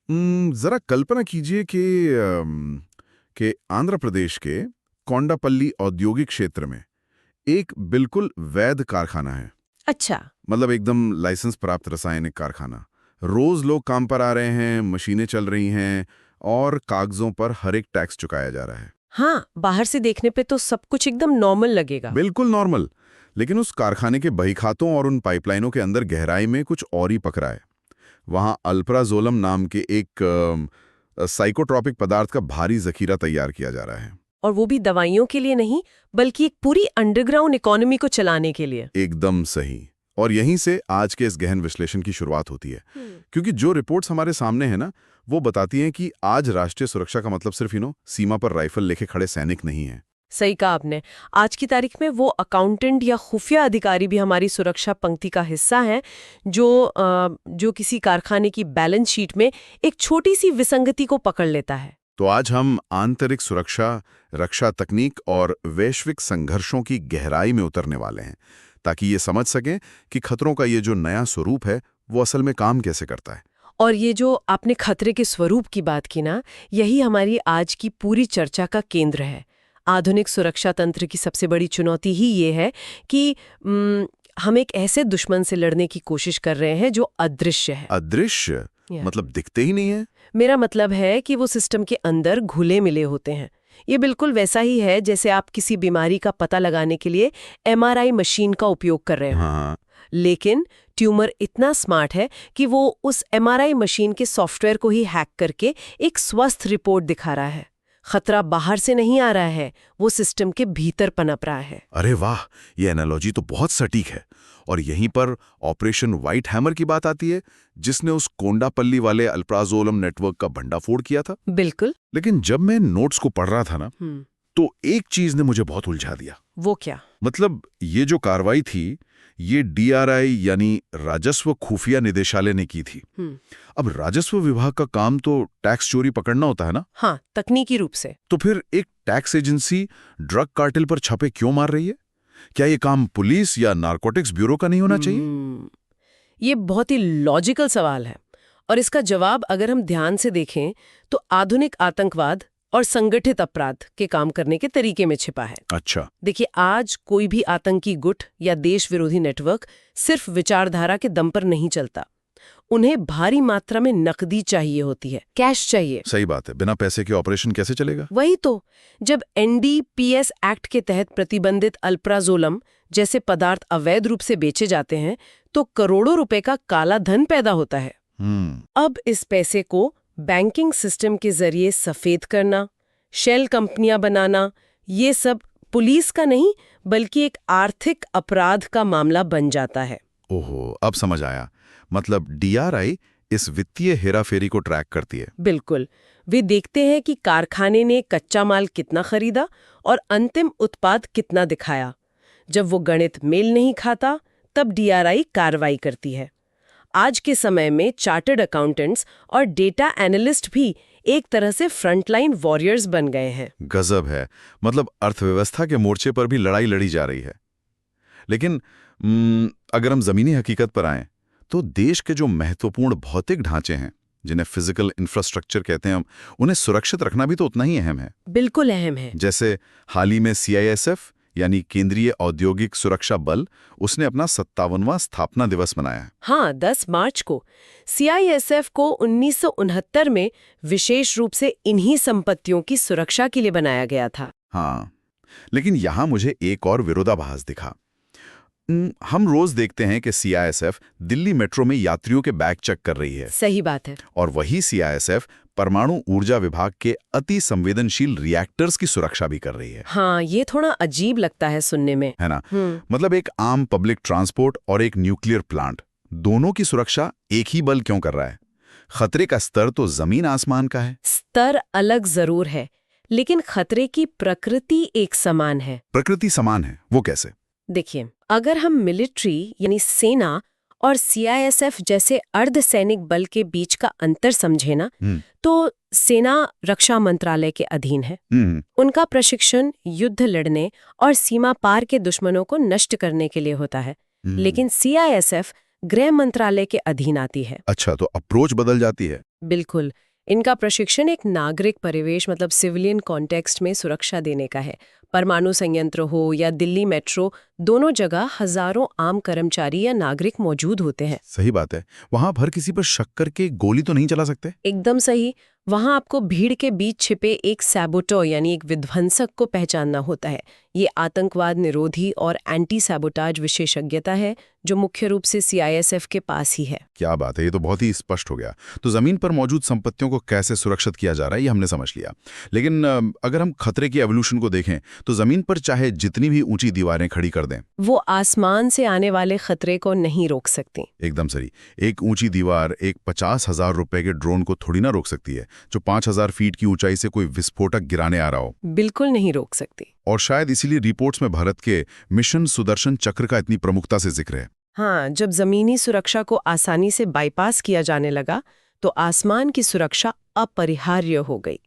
जरा कल्पना कीजिए कि आंध्र प्रदेश के कोंडापल्ली औद्योगिक क्षेत्र में एक बिल्कुल वैध कारखाना है। अच्छा। मतलब एकदम लाइसेंस प्राप्त रासायनिक कारखाना। रोज लोग काम पर आ रहे हैं, मशीनें चल रही हैं और कागजों पर हर एक टैक्स चुकाया जा रहा है। हाँ, बाहर से देखने पे तो सब कुछ एकदम नॉर्मल लगेगा। बिल्कुल नॉर्मल। लेकिन उस कारखाने के बहीखातों और उन पाइपलाइनों के अंदर गहराई में कुछ और ही पकड़ा है। वहां अल्प्राजोलम नाम के एक साइकोट्रॉपिक पदार्थ का भारी जखीरा तैयार किया जा रहा है। और वो भी दवाइयों के लिए नहीं, बल्कि एक पूरी अंडरग्राउंड इकोनॉमी को चलाने के लिए। एकदम सही। और यहीं से आज के इस गहन विश्लेषण की शुरुआत होती है। क्योंकि जो रिपोर्ट्स हमारे सामने है ना, वो बताती हैं कि आज राष्ट्रीय सुरक्षा का मतलब सिर्फ सीमा पर राइफल लेके खड़े सैनिक नहीं है। सही कहा आपने। आज की तारीख में वो अकाउंटेंट या खुफिया अधिकारी भी हमारी सुरक्षा पंक्ति का हिस्सा हैं, जो किसी कारखाने की बैलेंस शीट में एक छोटी सी विसंगति को पकड़ लेता है। तो आज हम आंतरिक सुरक्षा, रक्षा तकनीक और वैश्विक संघर्षों की गहराई में उतरने वाले हैं, ताकि ये समझ सकें कि खतरों का ये जो नया स्वरूप है वो असल में काम कैसे करता है। और ये जो आपने खतरे के स्वरूप की बात की ना, यही हमारी आज की पूरी चर्चा का केंद्र है। आधुनिक सुरक्षा तंत्र की सबसे बड़ी चुनौती ही ये है कि हम एक ऐसे दुश्मन से लड़ने की कोशिश कर रहे हैं जो अदृश्य है। अदृश्य मतलब दिखते ही नहीं है? मेरा मतलब है कि वो सिस्टम के अंदर घुले मिले होते हैं। ये बिल्कुल वैसा ही है जैसे आप किसी बीमारी का पता लगाने के लिए एमआरआई मशीन का उपयोग कर रहे हो। हाँ। लेकिन ट्यूमर इतना स्मार्ट है कि वो उस एमआरआई मशीन के सॉफ्टवेयर को ही हैक करके एक स्वस्थ रिपोर्ट दिखा रहा है। खतरा बाहर से नहीं आ रहा है, वो सिस्टम के भीतर पनप रहा है। अरे वाह, ये एनालॉजी तो बहुत सटीक है। और यहीं पर ऑपरेशन व्हाइट हैमर की बात आती है, जिसने उस कोंडापल्ली वाले अल्प्राजोलम नेटवर्क का भंडाफोड़ किया था। बिल्कुल। लेकिन जब मैं नोट्स को पढ़ रहा था ना, तो एक चीज ने मुझे बहुत उलझा दिया। वो क्या? मतलब ये जो कार्रवाई थी, ये डीआरआई यानी राजस्व खुफिया निदेशालय ने की थी। अब राजस्व विभाग का काम तो टैक्स चोरी पकड़ना होता है ना? हाँ, तकनीकी रूप से। तो फिर एक टैक्स एजेंसी ड्रग कार्टेल पर छापे क्यों मार रही है? क्या ये काम पुलिस या नारकोटिक्स ब्यूरो का नहीं होना चाहिए? ये बहुत ही लॉजिकल सवाल है, और इसका जवाब अगर हम ध्यान से देखें तो आधुनिक आतंकवाद और संगठित अपराध के काम करने के तरीके में छिपा है। अच्छा। देखिए, आज कोई भी आतंकी गुट या देश विरोधी नेटवर्क सिर्फ विचारधारा के दम पर नहीं चलता। उन्हें भारी मात्रा में नकदी चाहिए होती है, कैश चाहिए। सही बात है, बिना पैसे के ऑपरेशन कैसे चलेगा? वही तो, जब एनडीपीएस एक्ट के तहत प्रतिबंधित अल्प्राजोलम जैसे पदार्थ अवैध रूप से बेचे जाते हैं, तो करोड़ों रुपए का काला धन पैदा होता है। अब इस पैसे को बैंकिंग सिस्टम के जरिए सफेद करना, शेल कंपनियां बनाना, ये सब पुलिस का नहीं बल्कि एक आर्थिक अपराध का मामला बन जाता है। ओहो, अब समझ आया। मतलब डीआरआई इस वित्तीय हेराफेरी को ट्रैक करती है। बिल्कुल। वे देखते हैं कि कारखाने ने कच्चा माल कितना खरीदा और अंतिम उत्पाद कितना दिखाया। जब वो गणित मेल नहीं खाता, तब डीआरआई कार्रवाई करती है। आज के समय में चार्टर्ड अकाउंटेंट्स और डेटा एनालिस्ट भी एक तरह से फ्रंटलाइन वॉरियर्स बन गए हैं। गजब है। मतलब अर्थव्यवस्था के मोर्चे पर भी लड़ाई लड़ी जा रही है। लेकिन अगर हम जमीनी हकीकत पर आएं, तो देश के जो महत्वपूर्ण भौतिक ढांचे हैं, जिन्हें फिजिकल इंफ्रास्ट्रक्चर कहते हैं, उन्हें सुरक्षित रखना भी तो उतना ही अहम है। बिल्कुल अहम है। जैसे हाल ही में सीआईएसएफ यानी केंद्रीय औद्योगिक सुरक्षा बल, उसने अपना 57वां स्थापना दिवस मनाया। हाँ, 10 मार्च को। सीआईएसएफ को 1969 में विशेष रूप से इन्हीं संपत्तियों की सुरक्षा के लिए बनाया गया था। हाँ, लेकिन यहां मुझे एक और विरोधाभास दिखा। हम रोज देखते हैं कि सीआईएसएफ दिल्ली मेट्रो में यात्रियों के बैग चेक कर रही है। सही बात है। और वही सीआईएसएफ परमाणु ऊर्जा विभाग के अति संवेदनशील रिएक्टर्स की सुरक्षा भी कर रही है। हाँ, ये थोड़ा अजीब लगता है सुनने में, है ना? मतलब एक आम पब्लिक ट्रांसपोर्ट और एक न्यूक्लियर प्लांट, दोनों की सुरक्षा एक ही बल क्यों कर रहा है? खतरे का स्तर तो जमीन आसमान का है। स्तर अलग जरूर है, लेकिन खतरे की प्रकृति एक समान है। प्रकृति समान है, वो कैसे? देखिए, अगर हम मिलिट्री यानी सेना और सीआईएसएफ जैसे अर्धसैनिक बल के बीच का अंतर समझे ना, तो सेना रक्षा मंत्रालय के अधीन है। उनका प्रशिक्षण युद्ध लड़ने और सीमा पार के दुश्मनों को नष्ट करने के लिए होता है। लेकिन सीआईएसएफ गृह मंत्रालय के अधीन आती है। अच्छा, तो अप्रोच बदल जाती है। बिल्कुल। इनका प्रशिक्षण एक नागरिक परिवेश मतलब सिविलियन कॉन्टेक्स्ट में सुरक्षा देने का है। परमाणु संयंत्र हो या दिल्ली मेट्रो, दोनों जगह हजारों आम कर्मचारी या नागरिक मौजूद होते हैं। सही बात है। वहां आप हर किसी पर शक करके गोली तो नहीं चला सकते। एकदम सही। वहां आपको भीड़ के बीच छिपे एक सैबोटर यानी एक विध्वंसक को पहचानना होता है। ये आतंकवाद निरोधी और एंटी सैबोटाज विशेषज्ञता है जो मुख्य रूप से सीआईएसएफ के पास ही है। क्या बात है, ये तो बहुत ही स्पष्ट हो गया। तो जमीन पर मौजूद संपत्तियों को कैसे सुरक्षित किया जा रहा है ये हमने समझ लिया। लेकिन अगर हम खतरे की एवोल्यूशन को देखें तो जमीन पर चाहे जितनी भी ऊंची दीवारें खड़ी कर दें, वो आसमान से आने वाले खतरे को नहीं रोक सकती। एकदम सही। एक ऊंची दीवार एक 50,000 रुपए के ड्रोन को थोड़ी ना रोक सकती है जो 5,000 फीट की ऊंचाई से कोई विस्फोटक गिराने आ रहा हो। बिल्कुल नहीं रोक सकती। और शायद इसीलिए रिपोर्ट्स में भारत के मिशन सुदर्शन चक्र का इतनी प्रमुखता से जिक्र है। हाँ, जब जमीनी सुरक्षा को आसानी से बाईपास किया जाने लगा तो आसमान की सुरक्षा अपरिहार्य हो गई।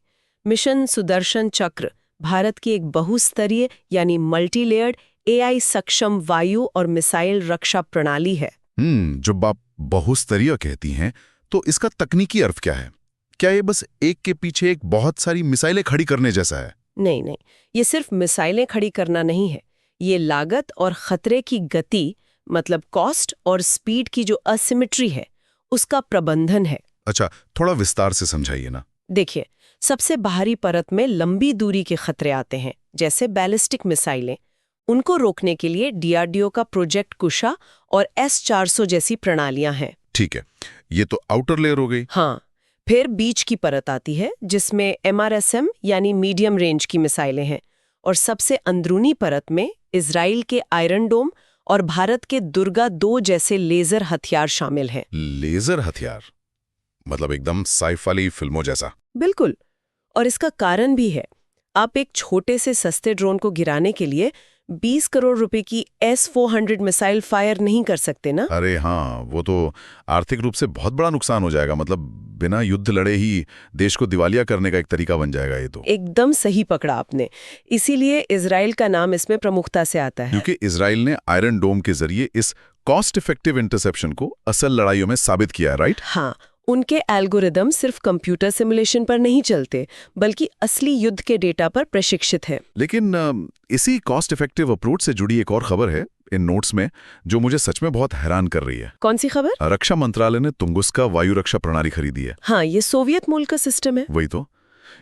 मिशन सुदर्शन चक्र भारत की एक बहुस्तरीय यानी मल्टीलेयर्ड एआई सक्षम वायु और मिसाइल रक्षा प्रणाली है। जब आप बहुस्तरीय कहती हैं तो इसका तकनीकी अर्थ क्या है? क्या ये बस एक के पीछे एक बहुत सारी मिसाइलें खड़ी करने जैसा है? नहीं नहीं, ये सिर्फ मिसाइलें खड़ी करना नहीं है। ये लागत और खतरे की गति मतलब कॉस्ट और स्पीड की जो असिमेट्री है उसका प्रबंधन है। अच्छा, थोड़ा विस्तार से समझाइए ना। देखिए, सबसे बाहरी परत में लंबी दूरी के खतरे आते हैं जैसे बैलिस्टिक मिसाइलें। उनको रोकने के लिए डीआरडीओ का प्रोजेक्ट कुशा और S-400 जैसी प्रणालियां हैं। ठीक है, ये तो आउटर लेयर हो गई। हाँ, फिर बीच की परत आती है जिसमें MRSM यानी मीडियम रेंज की मिसाइलें हैं। और सबसे अंदरूनी परत में इजराइल के आयरन डोम और भारत के दुर्गा 2 जैसे लेजर हथियार शामिल हैं। लेजर हथियार मतलब एकदम साइफाई फिल्मों जैसा। बिल्कुल। और इसका कारण भी है। आप एक छोटे से सस्ते ड्रोन को गिराने के लिए 20 करोड़ रुपए की S-400 मिसाइल फायर नहीं कर सकते ना। अरे हाँ, वो तो आर्थिक रूप से बहुत बड़ा नुकसान हो जाएगा। मतलब बिना युद्ध लड़े ही देश को दिवालिया करने का एक तरीका बन जाएगा ये तो। एकदम सही पकड़ा आपने। इसीलिए इजराइल का नाम इसमें प्रमुखता से आता है। क्योंकि इजराइल ने आयरन डोम के जरिए इस कॉस्ट इफेक्टिव इंटरसेप्शन को असल लड़ाइयों में साबित किया है, राइट? हाँ, उनके एल्गोरिदम सिर्फ कंप्यूटर सिमुलेशन पर नहीं चलते बल्कि असली युद्ध के डेटा पर प्रशिक्षित है। लेकिन इसी कॉस्ट इफेक्टिव अप्रोच से जुड़ी एक और खबर है इन नोट्स में जो मुझे सच में बहुत हैरान कर रही है। कौन सी खबर? रक्षा मंत्रालय ने तुंगुस्का वायु रक्षा प्रणाली खरीदी है। हाँ, ये सोवियत मूल का सिस्टम है। वही तो।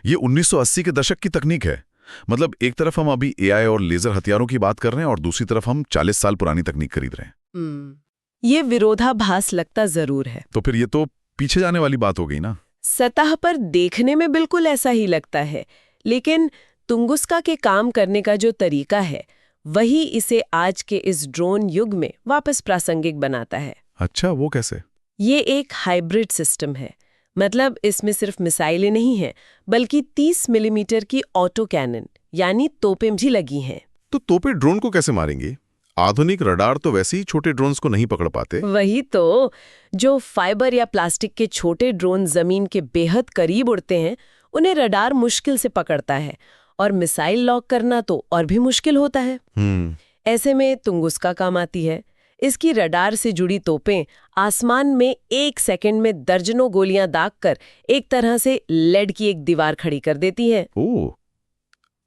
ये 1980 के दशक की तकनीक है। मतलब एक तरफ हम अभी एआई और लेजर हथियारों की बात कर रहे हैं और दूसरी तरफ हम 40 साल पुरानी तकनीक खरीद रहे हैं। ये विरोधाभास लगता जरूर है। तो फिर ये तो पीछे जाने वाली बात हो गई ना। सतह पर देखने में बिल्कुल ऐसा ही लगता है, लेकिन तुंगुस्का के काम करने का जो तरीका है वही इसे आज के इस ड्रोन युग में वापस प्रासंगिक बनाता है। अच्छा, वो कैसे? ये एक हाइब्रिड सिस्टम है। मतलब इसमें सिर्फ मिसाइलें नहीं हैं बल्कि 30 मिलीमीटर की ऑटो कैनन यानी तोपें भी लगी हैं। तो तोपें ड्रोन को कैसे मारेंगी? आधुनिक रडार तो वैसे ही छोटे ड्रोन्स को नहीं पकड़ पाते। वही तो। जो फाइबर या प्लास्टिक के छोटे ड्रोन जमीन के बेहद करीब उड़ते हैं उन्हें रडार मुश्किल से पकड़ता है और मिसाइल लॉक करना तो और भी मुश्किल होता है। ऐसे में तुंगुस्का काम आती है। इसकी रडार से जुड़ी तोपें आसमान में 1 सेकंड में दर्जनों गोलियां दागकर एक तरह से लेड की एक दीवार खड़ी कर देती है। ओह,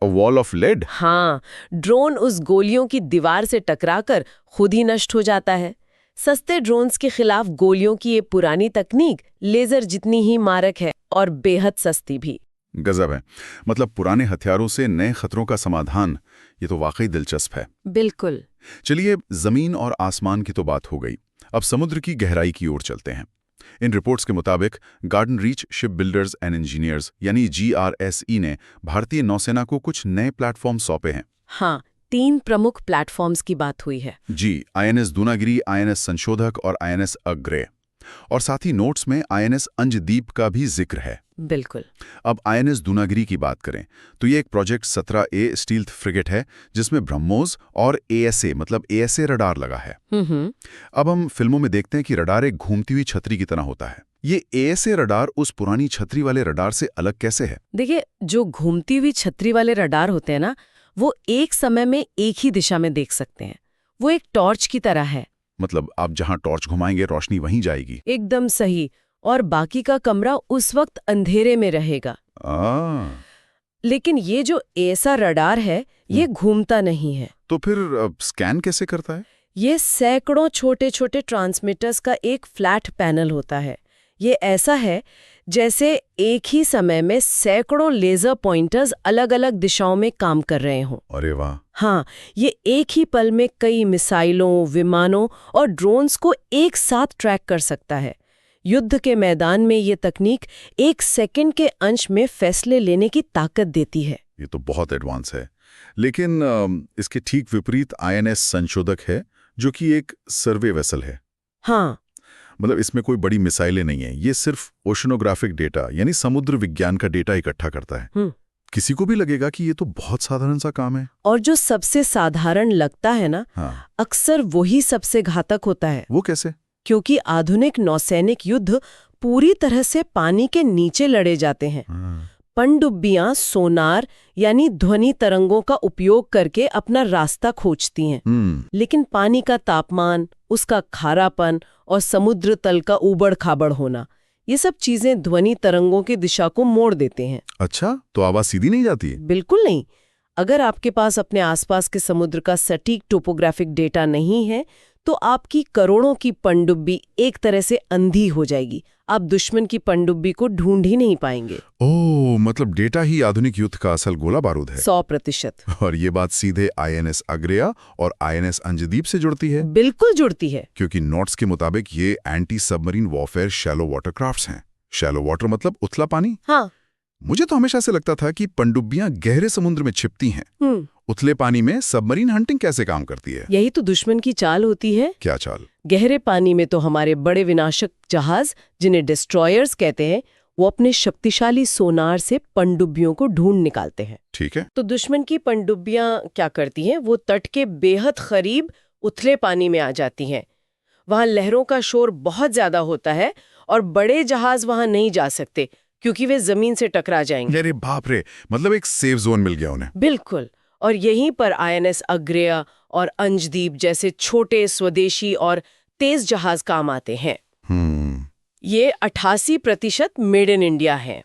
अ वॉल ऑफ लेड। हाँ, ड्रोन उस गोलियों की दीवार से टकराकर खुद ही नष्ट हो जाता है। सस्ते ड्रोन्स के खिलाफ गोलियों की ये पुरानी तकनीक लेजर जितनी ही मारक है और बेहद सस्ती भी। गजब है। मतलब पुराने हथियारों से नए खतरों का समाधान, ये तो वाकई दिलचस्प है। बिल्कुल। चलिए, जमीन और आसमान की तो बात हो गई, अब समुद्र की गहराई की ओर चलते हैं। इन रिपोर्ट्स के मुताबिक garden reach ship builders and engineers यानी GRSE ने भारतीय नौसेना को कुछ नए प्लेटफॉर्म सौंपे हैं। हाँ, 3 प्रमुख प्लेटफॉर्म्स की बात हुई है। जी, INS दूनागिरी, INS संशोधक और INS अग्रे। और साथ ही नोट्स में INS अंजदीप का भी जिक्र है। बिल्कुल। अब INS दूनागिरी की बात करें तो ये एक प्रोजेक्ट 17A स्टील्थ फ्रिगेट है जिसमें ब्रह्मोस और ASA मतलब ASA रडार लगा है। अब हम फिल्मों में देखते हैं कि रडार एक घूमती हुई छतरी की तरह होता है। ये ASA रडार उस पुरानी छतरी वाले रडार से अलग कैसे है? देखिए, जो घूमती हुई छतरी वाले रडार होते हैं ना, वो एक समय में एक ही दिशा में देख सकते हैं। वो एक टॉर्च की तरह है। मतलब आप जहां टॉर्च घुमाएंगे रोशनी वहीं जाएगी। एकदम सही। और बाकी का कमरा उस वक्त अंधेरे में रहेगा। लेकिन ये जो ऐसा रडार है ये घूमता नहीं है। तो फिर स्कैन कैसे करता है? ये सैकड़ों छोटे छोटे ट्रांसमीटर्स का एक फ्लैट पैनल होता है। ये ऐसा है जैसे एक ही समय में सैकड़ों लेजर पॉइंटर्स अलग अलग दिशाओं में काम कर रहे हों। अरे वाह। हाँ, ये एक ही पल में कई मिसाइलों, विमानों और ड्रोन्स को एक साथ ट्रैक कर सकता है। युद्ध के मैदान में ये तकनीक एक सेकंड के अंश में फैसले लेने की ताकत देती है। ये तो बहुत एडवांस है। लेकिन इसके ठीक विपरीत आईएनएस संशोधक है, जो कि एक सर्वे वेसल है। हाँ, मतलब इसमें कोई बड़ी मिसाइलें नहीं है, ये सिर्फ ओशनोग्राफिक डेटा यानी समुद्र विज्ञान का डेटा इकट्ठा करता है। किसी को भी लगेगा कि ये तो बहुत साधारण सा काम है। और जो सबसे साधारण लगता है ना, हाँ। अक्सर वही सबसे घातक होता है। वो कैसे? क्योंकि आधुनिक नौसैनिक युद्ध पूरी तरह से पानी के नीचे लड़े जाते हैं। पनडुब्बियां सोनार यानी ध्वनि तरंगों का उपयोग करके अपना रास्ता खोजती हैं। लेकिन पानी का तापमान, उसका खारापन और समुद्र तल का ऊबड़-खाबड़ होना, ये सब चीजें ध्वनि तरंगों की दिशा को मोड़ देते हैं। अच्छा, तो आवाज सीधी नहीं जाती है? बिल्कुल नहीं। अगर आपके पास अपने आसपास के समुद्र का सटीक टोपोग्राफिक डेटा नहीं है तो आपकी करोड़ों की पनडुब्बी एक तरह से अंधी हो जाएगी। आप दुश्मन की पनडुब्बी को ढूंढ ही नहीं पाएंगे। ओह, मतलब डेटा ही आधुनिक युद्ध का असल गोला बारूद है। 100%। और ये बात सीधे आईएनएस अग्रेया और आईएनएस अंजदीप से जुड़ती है? बिल्कुल जुड़ती है। क्योंकि नोट्स के मुताबिक ये anti submarine warfare shallow water crafts हैं। शैलो वाटर मतलब उथला पानी? हाँ। मुझे तो हमेशा से लगता था कि पनडुब्बियां गहरे समुद्र में छिपती हैं। उथले पानी में सबमरीन हंटिंग कैसे काम करती है? यही तो दुश्मन की चाल होती है। क्या चाल? गहरे पानी में तो हमारे बड़े विनाशक जहाज, जिन्हें डिस्ट्रॉयर्स कहते हैं, वो अपने शक्तिशाली सोनार से पनडुब्बियों को ढूंढ निकालते हैं। ठीक है। तो दुश्मन की पनडुब्बियां क्या करती हैं? वो तट के बेहद करीब उथले पानी में आ जाती हैं। वहां लहरों का शोर बहुत ज्यादा होता है और बड़े जहाज वहां नहीं जा सकते क्योंकि वे जमीन से टकरा जाएंगे। अरे बाप रे, मतलब एक सेफ जोन मिल गया उन्हें। बिल्कुल। और यहीं पर आईएनएस अग्रेया और अंजदीप जैसे छोटे स्वदेशी और तेज जहाज काम आते हैं। ये 88% मेड इन इंडिया है।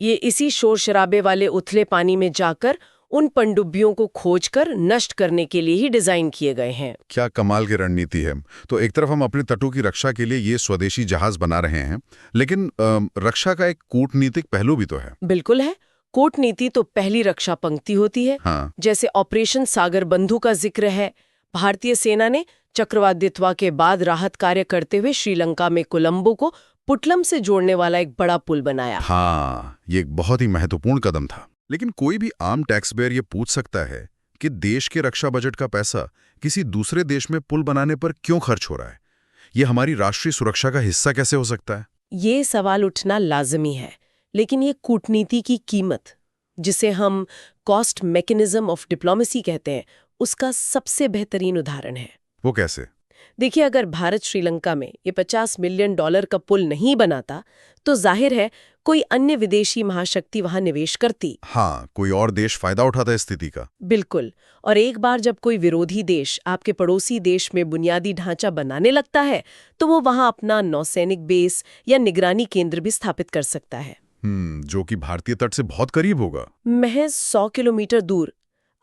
ये इसी शोर शराबे वाले उथले पानी में जाकर उन पनडुब्बियों को खोजकर नष्ट करने के लिए ही डिजाइन किए गए हैं। क्या कमाल की रणनीति है। तो एक तरफ हम अपने तटों की रक्षा के लिए ये स्वदेशी जहाज बना रहे हैं, लेकिन रक्षा का एक कूटनीतिक पहलू भी तो है। बिल्कुल है। कूटनीति तो पहली रक्षा पंक्ति होती है। हाँ। जैसे ऑपरेशन सागर बंधु का जिक्र है। भारतीय सेना ने चक्रवात दितवा के बाद राहत कार्य करते हुए श्रीलंका में कोलंबो को पुटलम से जोड़ने वाला एक बड़ा पुल बनाया। हाँ, ये एक बहुत ही महत्वपूर्ण कदम था। लेकिन कोई भी आम टैक्स पेयर ये पूछ सकता है कि देश के रक्षा बजट का पैसा किसी दूसरे देश में पुल बनाने पर क्यों खर्च हो रहा है? ये हमारी राष्ट्रीय सुरक्षा का हिस्सा कैसे हो सकता है? ये सवाल उठना लाजमी है, लेकिन ये कूटनीति की कीमत, जिसे हम कॉस्ट मैकेनिज्म ऑफ डिप्लोमेसी कहते हैं, उसका सबसे बेहतरीन उदाहरण है। वो कैसे? देखिए, अगर भारत श्रीलंका में ये $50 मिलियन का पुल नहीं बनाता तो जाहिर है कोई अन्य विदेशी महाशक्ति वहां निवेश करती। हाँ, कोई और देश फायदा उठाता है स्थिति का। बिल्कुल। और एक बार जब कोई विरोधी देश आपके पड़ोसी देश में बुनियादी ढांचा बनाने लगता है तो वो वहां अपना नौसैनिक बेस या निगरानी केंद्र भी स्थापित कर सकता है। जो कि भारतीय तट से बहुत करीब होगा। महज 100 किलोमीटर दूर।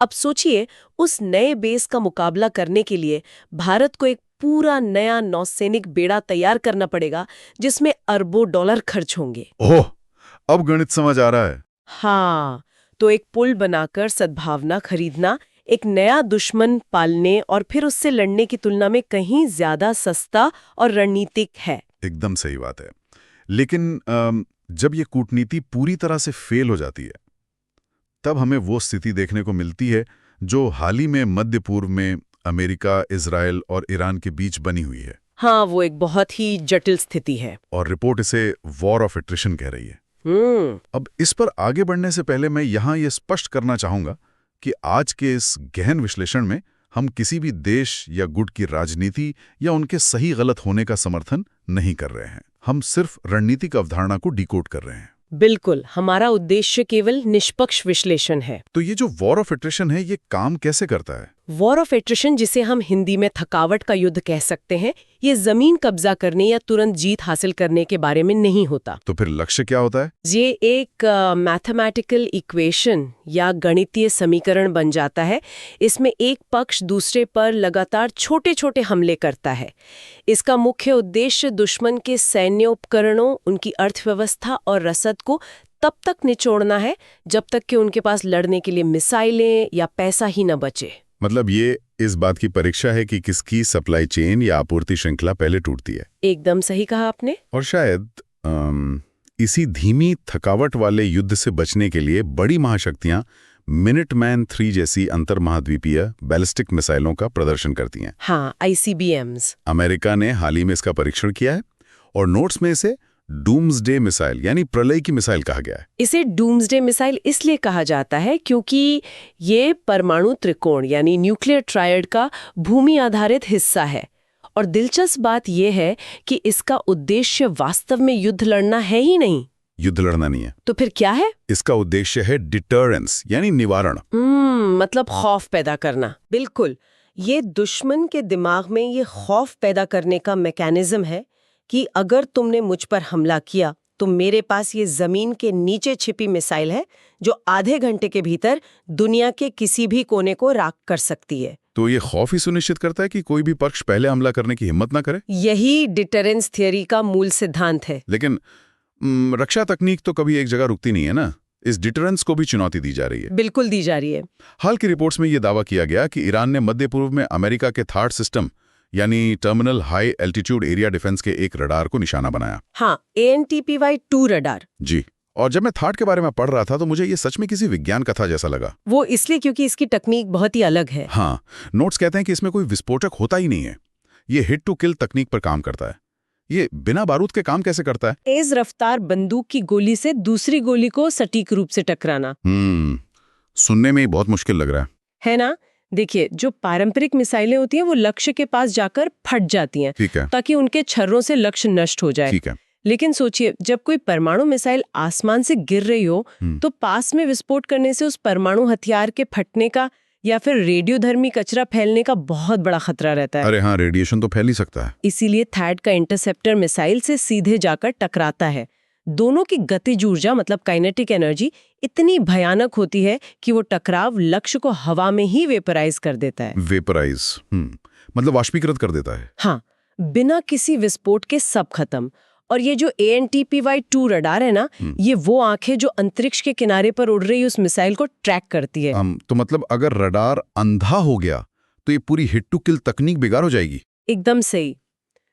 अब सोचिए, उस नए बेस का मुकाबला करने के लिए भारत को एक पूरा नया नौसैनिक बेड़ा तैयार करना पड़ेगा जिसमें अरबों डॉलर खर्च होंगे। ओह, अब गणित समझ आ रहा है। हाँ, तो एक पुल बनाकर सद्भावना खरीदना एक नया दुश्मन पालने और फिर उससे लड़ने की तुलना में कहीं ज्यादा सस्ता और रणनीतिक है। एकदम सही बात है। लेकिन जब ये कूटनीति पूरी तरह से फेल हो जाती है, तब हमें वो स्थिति देखने को मिलती है जो हाल ही में मध्य पूर्व में अमेरिका, इजराइल और ईरान के बीच बनी हुई है। हाँ, वो एक बहुत ही जटिल स्थिति है और रिपोर्ट इसे वॉर ऑफ एट्रिशन कह रही है। अब इस पर आगे बढ़ने से पहले मैं यहाँ ये स्पष्ट करना चाहूंगा कि आज के इस गहन विश्लेषण में हम किसी भी देश या गुट की राजनीति या उनके सही गलत होने का समर्थन नहीं कर रहे हैं। हम सिर्फ रणनीतिक अवधारणा को डिकोड कर रहे हैं। बिल्कुल, हमारा उद्देश्य केवल निष्पक्ष विश्लेषण है। तो ये जो वॉर ऑफ एट्रिशन है, ये काम कैसे करता है? वॉर ऑफ एट्रिशन, जिसे हम हिंदी में थकावट का युद्ध कह सकते हैं, ये जमीन कब्जा करने या तुरंत जीत हासिल करने के बारे में नहीं होता। तो फिर लक्ष्य क्या होता है? ये एक मैथमेटिकल इक्वेशन या गणितीय समीकरण बन जाता है। इसमें एक पक्ष दूसरे पर लगातार छोटे छोटे हमले करता है। इसका मुख्य उद्देश्य दुश्मन के सैन्य उपकरणों, उनकी अर्थव्यवस्था और रसद को तब तक निचोड़ना है जब तक कि उनके पास लड़ने के लिए मिसाइलें या पैसा ही न बचे। मतलब ये इस बात की परीक्षा है कि किसकी सप्लाई चेन या आपूर्ति श्रृंखला पहले टूटती है। एकदम सही कहा आपने। और शायद इसी धीमी थकावट वाले युद्ध से बचने के लिए बड़ी महाशक्तियां मिनटमैन 3 जैसी अंतर्महाद्वीपीय बैलिस्टिक मिसाइलों का प्रदर्शन करती हैं। हाँ, ICBMs। अमेरिका ने हाल ही में इसका परीक्षण किया है और नोट्स में इसे डूम्सडे मिसाइल यानी प्रलय की मिसाइल कहा गया है। इसे डूम्सडे मिसाइल इसलिए कहा जाता है क्योंकि ये परमाणु त्रिकोण यानी न्यूक्लियर ट्रायड का भूमि आधारित हिस्सा है। और दिलचस्प बात यह है कि इसका उद्देश्य वास्तव में युद्ध लड़ना है ही नहीं। युद्ध लड़ना नहीं है। तो फिर क्या है? इसका उद्देश्य है डिटरेंस यानी निवारण। मतलब खौफ पैदा करना। बिल्कुल, ये दुश्मन के दिमाग में ये खौफ पैदा करने का मैकेनिज्म है कि अगर तुमने मुझ पर हमला किया तो मेरे पास ये जमीन के नीचे छिपी मिसाइल है जो आधे घंटे के भीतर दुनिया के किसी भी कोने को राख कर सकती है। तो ये खौफ ही सुनिश्चित करता है कि कोई भी पक्ष पहले हमला करने की हिम्मत ना करे। यही डिटरेंस थियरी का मूल सिद्धांत है। लेकिन रक्षा तकनीक तो कभी एक जगह रुकती नहीं है ना। इस डिटरेंस को भी चुनौती दी जा रही है। बिल्कुल दी जा रही है। हाल की रिपोर्ट्स में यह दावा किया गया कि ईरान ने मध्य पूर्व में अमेरिका के थार्ड सिस्टम यानी terminal high altitude area defence के एक रडार को निशाना बनाया। हाँ, ANTPY-2 रडार। जी। और जब मैं थार्ड के बारे में पढ़ रहा था तो मुझे ये सच में किसी विज्ञान कथा जैसा लगा। वो इसलिए क्योंकि इसकी तकनीक बहुत ही अलग है। हाँ, नोट्स कहते हैं कि इसमें कोई विस्फोटक होता ही नहीं है। ये हिट टू किल तकनीक पर काम करता है। ये बिना बारूद के काम कैसे करता है? तेज रफ्तार बंदूक की गोली से दूसरी गोली को सटीक रूप से टकराना। सुनने में ही बहुत मुश्किल लग रहा है ना? देखिए, जो पारंपरिक मिसाइलें होती हैं वो लक्ष्य के पास जाकर फट जाती हैं। ठीक है। ताकि उनके छर्रों से लक्ष्य नष्ट हो जाए। ठीक है। लेकिन सोचिए, जब कोई परमाणु मिसाइल आसमान से गिर रही हो तो पास में विस्फोट करने से उस परमाणु हथियार के फटने का या फिर रेडियोधर्मी कचरा फैलने का बहुत बड़ा खतरा रहता है। अरे हाँ, रेडिएशन तो फैल ही सकता है। इसीलिए थैड का इंटरसेप्टर मिसाइल से सीधे जाकर टकराता है। दोनों की गतिज ऊर्जा मतलब काइनेटिक एनर्जी इतनी भयानक होती है कि वो टकराव लक्ष्य को हवा में ही वेपराइज कर देता है। वेपराइज मतलब वाष्पीकृत कर देता है। हाँ, बिना किसी विस्फोट के सब खत्म। और ये जो ANTPY-2 रडार है ना, ये वो आंखें जो अंतरिक्ष के किनारे पर उड़ रही उस मिसाइल को ट्रैक करती है। तो मतलब अगर रडार अंधा हो गया तो ये पूरी हिट टू किल तकनीक बेकार हो जाएगी। एकदम सही।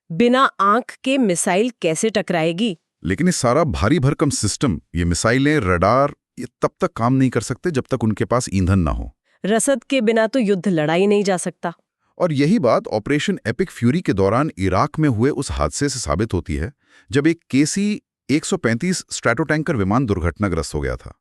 बिना आंख के मिसाइल कैसे टकराएगी? लेकिन ये सारा भारी भरकम सिस्टम, ये मिसाइलें, रडार, ये तब तक काम नहीं कर सकते जब तक उनके पास ईंधन ना हो। रसद के बिना तो युद्ध लड़ा ही नहीं जा सकता। और यही बात ऑपरेशन एपिक फ्यूरी के दौरान इराक में हुए उस हादसे से साबित होती है जब एक KC-135 स्ट्रैटोटैंकर विमान दुर्घटनाग्रस्त हो गया था।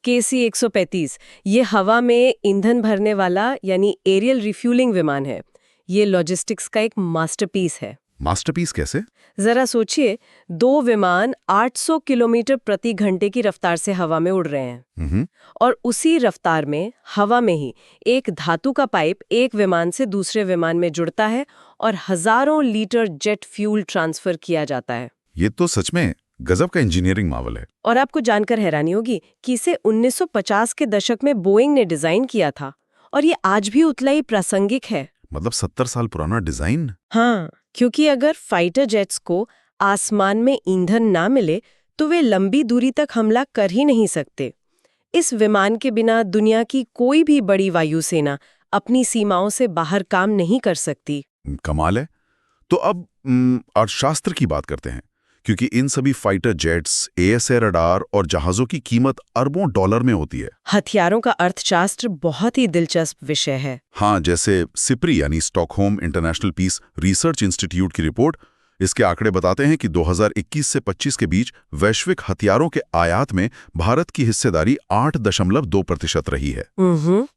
KC-135 ये हवा में ईंधन भरने वाला यानी एरियल रिफ्यूलिंग विमान है। ये लॉजिस्टिक्स का एक मास्टरपीस है। मास्टरपीस कैसे? जरा सोचिए, 2 विमान 800 किलोमीटर प्रति घंटे की रफ्तार से हवा में उड़ रहे हैं और उसी रफ्तार में हवा में ही एक धातु का पाइप एक विमान से दूसरे विमान में जुड़ता है और हजारों लीटर जेट फ्यूल ट्रांसफर किया जाता है। ये तो सच में गजब का इंजीनियरिंग मावल है। और आपको जानकर हैरानी होगी कि इसे 1950 के दशक में बोइंग ने डिजाइन किया था और ये आज भी उतना ही प्रासंगिक है। मतलब 70 साल पुराना डिजाइन। हाँ, क्योंकि अगर फाइटर जेट्स को आसमान में ईंधन ना मिले तो वे लंबी दूरी तक हमला कर ही नहीं सकते। इस विमान के बिना दुनिया की कोई भी बड़ी वायुसेना अपनी सीमाओं से बाहर काम नहीं कर सकती। कमाल है। तो अब अर्थशास्त्र की बात करते हैं, क्योंकि इन सभी फाइटर जेट्स, ASA रडार और जहाजों की कीमत अरबों डॉलर में होती है। हथियारों का अर्थशास्त्र बहुत ही दिलचस्प विषय है। हाँ, जैसे सिप्री यानी Stockholm International Peace Research Institute की रिपोर्ट इसके आंकड़े बताते हैं कि 2021 से 25 के बीच वैश्विक हथियारों के आयात में भारत की हिस्सेदारी 8.2% रही है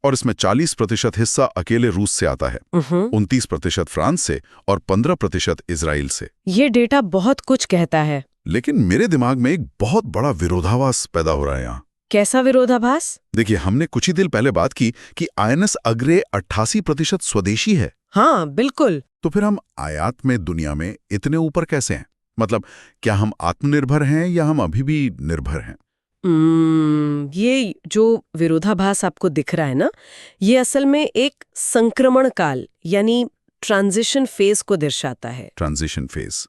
और इसमें 40% हिस्सा अकेले रूस से आता है, 29% फ्रांस से और 15% इजराइल से। ये डेटा बहुत कुछ कहता है। लेकिन मेरे दिमाग में एक बहुत बड़ा विरोधाभास पैदा हो रहा है यहाँ। कैसा विरोधाभास? देखिए, हमने कुछ ही दिन पहले बात की कि आईएनएस अग्रे 88% स्वदेशी है। हाँ, बिल्कुल। तो फिर हम आयात में दुनिया में इतने ऊपर कैसे हैं? मतलब, क्या हम आत्मनिर्भर हैं या हम अभी भी निर्भर हैं? ये जो विरोधाभास आपको दिख रहा है ना, ये असल में एक संक्रमण काल यानी ट्रांजिशन फेज को दर्शाता है। ट्रांजिशन फेज,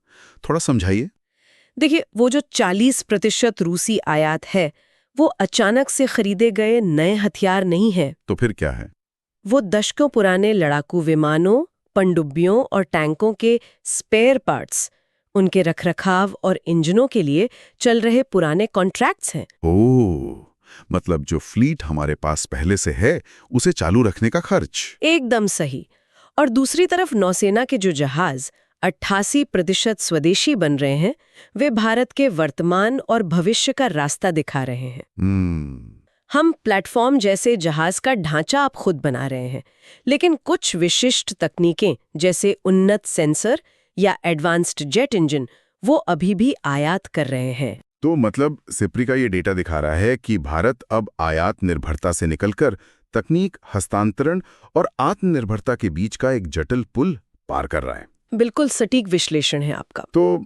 थोड़ा समझाइए। देखिए, वो जो 40% रूसी आयात है, वो अचानक से खरीदे गए नए हथियार नहीं है। तो फिर क्या है? वो दशकों पुराने लड़ाकू विमानों, पनडुब्बियों और टैंकों के स्पेयर पार्ट्स, उनके रखरखाव और इंजनों के लिए चल रहे पुराने कॉन्ट्रैक्ट्स हैं। ओह, मतलब जो फ्लीट हमारे पास पहले से है, उसे चालू रखने का खर्च। एकदम सही। और दूसरी तरफ नौसेना के जो जहाज 88% स्वदेशी बन रहे हैं, वे भारत के वर्तमान और भविष्य का रास्ता दिखा रहे हैं। हम प्लेटफॉर्म जैसे जहाज का ढांचा आप खुद बना रहे हैं, लेकिन कुछ विशिष्ट तकनीकें जैसे उन्नत सेंसर या एडवांस्ड जेट इंजन वो अभी भी आयात कर रहे हैं। तो मतलब सिप्री का ये डेटा दिखा रहा है कि भारत अब आयात निर्भरता से निकलकर तकनीक हस्तांतरण और आत्मनिर्भरता के बीच का एक जटिल पुल पार कर रहा है। बिल्कुल सटीक विश्लेषण है आपका। तो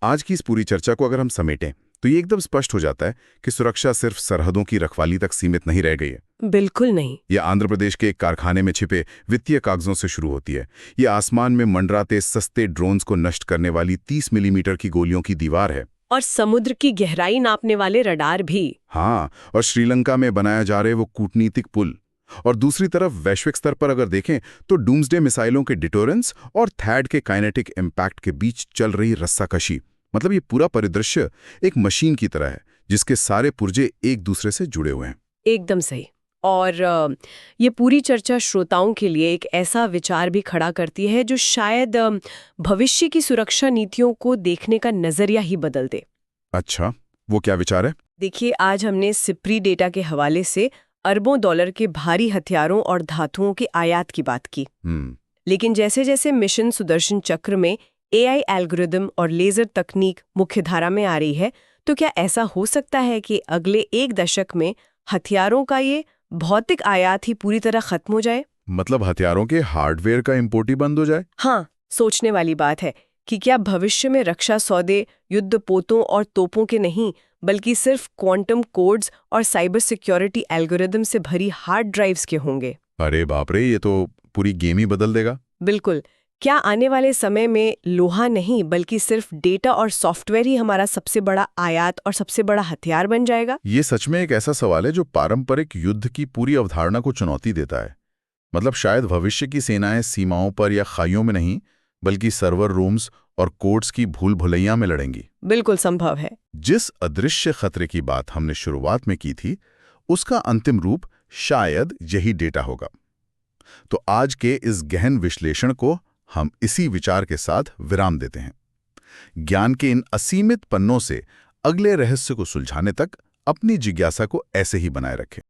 आज की इस पूरी चर्चा को अगर हम समेटें तो ये एकदम स्पष्ट हो जाता है कि सुरक्षा सिर्फ सरहदों की रखवाली तक सीमित नहीं रह गई है। बिल्कुल नहीं। ये आंध्र प्रदेश के एक कारखाने में छिपे वित्तीय कागजों से शुरू होती है। ये आसमान में मंडराते सस्ते ड्रोन्स को नष्ट करने वाली 30 मिलीमीटर की गोलियों की दीवार है। और समुद्र की गहराई नापने वाले रडार भी। हाँ, और श्रीलंका में बनाया जा रहे वो कूटनीतिक पुल। और दूसरी तरफ वैश्विक स्तर पर अगर देखें तो डूम्सडे मिसाइलों के डिटोरेंस और थैड के काइनेटिक इम्पैक्ट के बीच चल रही रस्साकशी। मतलब ये पूरा परिदृश्य एक मशीन की तरह है जिसके सारे पुर्जे एक दूसरे से जुड़े हुए हैं। एकदम सही। और ये पूरी चर्चा श्रोताओं के लिए एक ऐसा विचार भी खड़ा करती है जो शायद भविष्य की सुरक्षा नीतियों को देखने का नजरिया ही बदल दे। अच्छा, वो क्या विचार है? देखिए, आज हमने सिप्री डेटा के हवाले से अरबों डॉलर के भारी हथियारों और धातुओं के आयात की बात की। लेकिन जैसे जैसे मिशन सुदर्शन चक्र में AI एल्गोरिदम और लेजर तकनीक मुख्यधारा में आ रही है, तो क्या ऐसा हो सकता है कि अगले एक दशक में हथियारों का ये भौतिक आयात ही पूरी तरह खत्म हो जाए? मतलब हथियारों के हार्डवेयर का इंपोर्ट ही बंद हो जाए? हाँ, सोचने वाली बात है कि क्या भविष्य में रक्षा सौदे युद्धपोतों और तोपों के नहीं, बल्कि सिर्फ क्वांटम कोड्स और साइबर सिक्योरिटी एल्गोरिदम से भरी हार्ड ड्राइव्स के होंगे? अरे बाप रे, ये तो पूरी गेम ही बदल देगा। बिल्कुल। क्या आने वाले समय में लोहा नहीं बल्कि सिर्फ डेटा और सॉफ्टवेयर ही हमारा सबसे बड़ा आयात और सबसे बड़ा हथियार बन जाएगा? ये सच में एक ऐसा सवाल है जो पारंपरिक युद्ध की पूरी अवधारणा को चुनौती देता है। मतलब शायद भविष्य की सेनाएं सीमाओं पर या खाइयों में नहीं, बल्कि सर्वर रूम्स और कोड्स की भूल भुलैया में लड़ेंगी। बिल्कुल संभव है। जिस अदृश्य खतरे की बात हमने शुरुआत में की थी, उसका अंतिम रूप शायद यही डेटा होगा। तो आज के इस गहन विश्लेषण को हम इसी विचार के साथ विराम देते हैं। ज्ञान के इन असीमित पन्नों से अगले रहस्य को सुलझाने तक अपनी जिज्ञासा को ऐसे ही बनाए रखें।